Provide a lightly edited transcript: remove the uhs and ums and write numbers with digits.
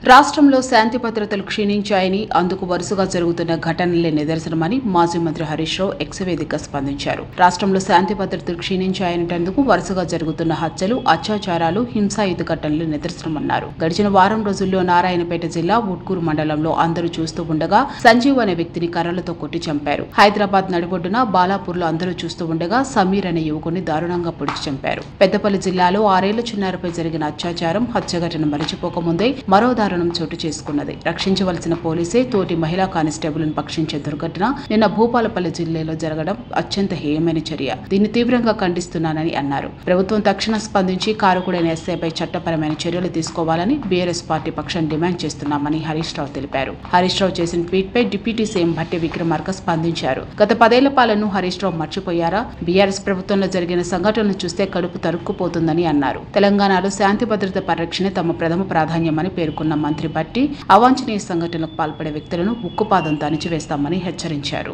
రాష్ట్రంలో శాంతి భద్రతలు క్షీణించాయని, అందుకు వరుసగా జరుగుతున్న ఘటనలే నిదర్శనమని మాజీ మంత్రి హరీష్ రావు ఎక్స్ వేదికగా స్పందించారు. రాష్ట్రంలో శాంతి భద్రతలు క్షీణించాయనేందుకు వరుసగా జరుగుతున్న హత్యలు, అత్యాచారాలు, హింసాయుత ఘటనలు నిదర్శనమన్నారు. గడిచిన వారం రోజుల్లో నారాయణపేట జిల్లా ఉట్కూరు మండలంలో అందరూ చూస్తూ ఉండగా సంజీవ్ అనే వ్యక్తిని కర్రలతో కొట్టి చంపారు. హైదరాబాద్ నడిబొడ్డున బాలాపూర్లో అందరూ చూస్తూ ఉండగా సమీర్ అనే యువకుని దారుణంగా పొడిచి చంపారు. పెద్దపల్లి జిల్లాలో 6 ఏళ్ల చిన్నారిపై జరిగిన అత్యాచారం, హత్య ఘటన మరచిపోకముందే మరో చోటు చేసుకున్నది. రక్షించవలసిన పోలీసే తోటి మహిళా కానిస్టేబుల్ను పక్షించే దుర్ఘటన నిన్న భూపాలపల్లి జిల్లాలో జరగడం అత్యంత హేయమైన చర్య. దీన్ని తీవ్రంగా ఖండిస్తున్నానని అన్నారు. ప్రభుత్వం తక్షణ స్పందించి కారకుడైన ఎస్ఐపై చట్టపరమైన చర్యలు తీసుకోవాలని బీఆర్ఎస్ పార్టీ పక్షాన్ని డిమాండ్ చేస్తున్నామని హరీష్ రావు తెలిపారు. హరీష్ రావు చేసిన ట్వీట్ పై డిప్యూటీ సీఎం భట్టి విక్రమార్క స్పందించారు. గత 10 ఏళ్ల పాలనను హరీష్ రావు మర్చిపోయారా? బీఆర్ఎస్ ప్రభుత్వంలో జరిగిన సంఘటనలు చూస్తే కడుపు తరుక్కుపోతుందని అన్నారు. తెలంగాణలో శాంతి భద్రత పరిరక్షణే తమ ప్రథమ ప్రాధాన్యమని పేర్కొన్న మంత్రి భట్టి అవాంఛనీయ సంఘటనలకు పాల్పడే వ్యక్తులను ఉక్కుపాదంతో అణిచివేస్తామని హెచ్చరించారు.